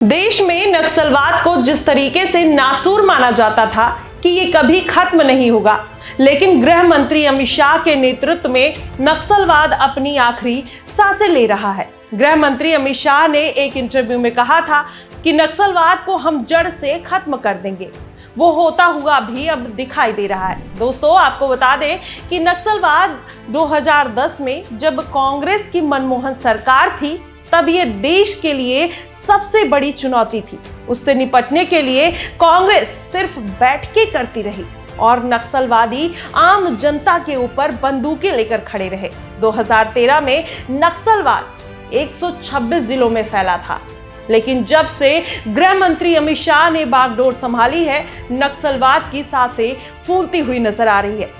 देश में नक्सलवाद को जिस तरीके से नासूर माना जाता था कि ये कभी खत्म नहीं होगा, लेकिन गृह मंत्री अमित शाह के नेतृत्व में नक्सलवाद अपनी आखिरी सांसें ले रहा है। गृह मंत्री अमित शाह ने एक इंटरव्यू में कहा था कि नक्सलवाद को हम जड़ से खत्म कर देंगे। वो होता हुआ भी अब दिखाई दे रहा है। दोस्तों, आपको बता दें कि नक्सलवाद 2010 में जब कांग्रेस की मनमोहन सरकार थी, तब ये देश के लिए सबसे बड़ी चुनौती थी। उससे निपटने के लिए कांग्रेस सिर्फ बैठकें करती रही और नक्सलवादी आम जनता के ऊपर बंदूकें लेकर खड़े रहे। 2013 में नक्सलवाद 126 जिलों में फैला था, लेकिन जब से गृह मंत्री अमित शाह ने बागडोर संभाली है, नक्सलवाद की सांसें फूलती हुई नजर आ रही है।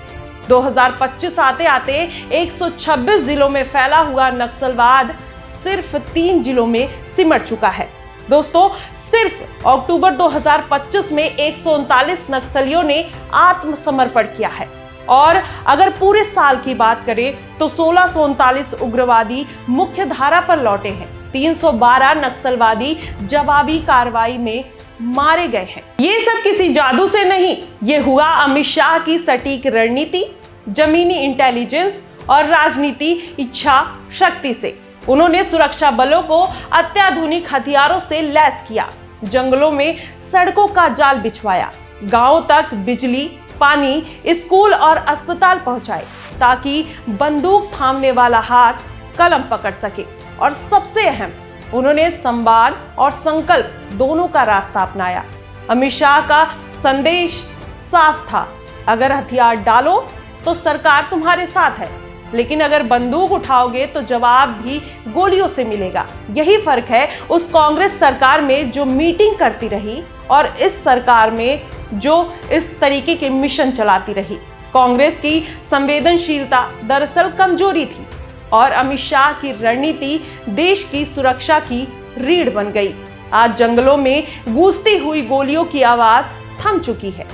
2025 आते आते 126 जिलों में फैला हुआ नक्सलवाद सिर्फ 3 जिलों में सिमट चुका है। दोस्तों, सिर्फ अक्टूबर 2025 में 139 नक्सलियों ने आत्मसमर्पण किया है और अगर पूरे साल की बात करें तो 1639 उग्रवादी मुख्य धारा पर लौटे हैं। 312 नक्सलवादी जवाबी कार्रवाई में मारे गए हैं। ये सब किसी जादू से नहीं, ये हुआ अमित शाह की सटीक रणनीति, जमीनी इंटेलिजेंस और राजनीति इच्छा शक्ति से। उन्होंने सुरक्षा बलों को अत्याधुनिक हथियारों से लैस किया, जंगलों में सड़कों का जाल बिछवाया, गांवों तक बिजली, पानी, स्कूल और अस्पताल पहुंचाए ताकि बंदूक थामने वाला हाथ कलम पकड़ सके। और सबसे अहम, उन्होंने संवाद और संकल्प दोनों का रास्ता अपनाया। अमित शाह का संदेश साफ था, अगर हथियार डालो तो सरकार तुम्हारे साथ है, लेकिन अगर बंदूक उठाओगे तो जवाब भी गोलियों से मिलेगा। यही फर्क है उस कांग्रेस सरकार में जो मीटिंग करती रही और इस सरकार में जो इस तरीके के मिशन चलाती रही। कांग्रेस की संवेदनशीलता दरअसल कमजोरी थी और अमित शाह की रणनीति देश की सुरक्षा की रीढ़ बन गई। आज जंगलों में गूंजती हुई गोलियों की आवाज थम चुकी है।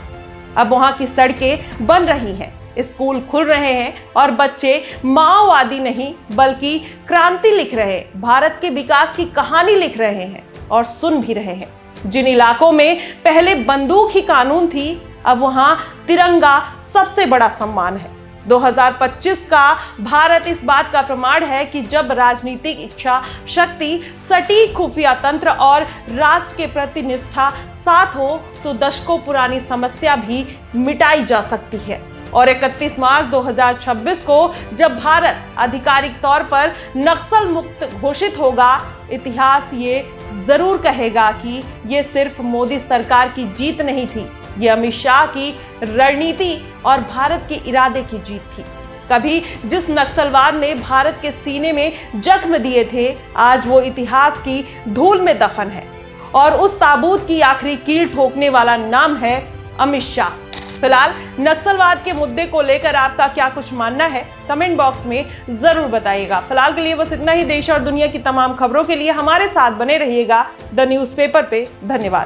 अब वहां की सड़कें बन रही हैं, स्कूल खुल रहे हैं और बच्चे माओवादी नहीं बल्कि क्रांति लिख रहे, भारत के विकास की कहानी लिख रहे हैं और सुन भी रहे हैं। जिन इलाकों में पहले बंदूक ही कानून थी, अब वहां तिरंगा सबसे बड़ा सम्मान है। 2025 का भारत इस बात का प्रमाण है कि जब राजनीतिक इच्छा शक्ति, सटीक खुफिया तंत्र और राष्ट्र के प्रति निष्ठा साथ हो तो दशकों पुरानी समस्या भी मिटाई जा सकती है। और 31 मार्च 2026 को जब भारत आधिकारिक तौर पर नक्सल मुक्त घोषित होगा, इतिहास ये जरूर कहेगा कि ये सिर्फ मोदी सरकार की जीत नहीं थी, ये अमित शाह की रणनीति और भारत के इरादे की जीत थी। कभी जिस नक्सलवाद ने भारत के सीने में जख्म दिए थे, आज वो इतिहास की धूल में दफन है और उस ताबूत की आखिरी कील ठोकने वाला नाम है अमित शाह। फिलहाल नक्सलवाद के मुद्दे को लेकर आपका क्या कुछ मानना है, कमेंट बॉक्स में जरूर बताइएगा। फिलहाल के लिए बस इतना ही। देश और दुनिया की तमाम खबरों के लिए हमारे साथ बने रहिएगा द न्यूज़पेपर पे। धन्यवाद।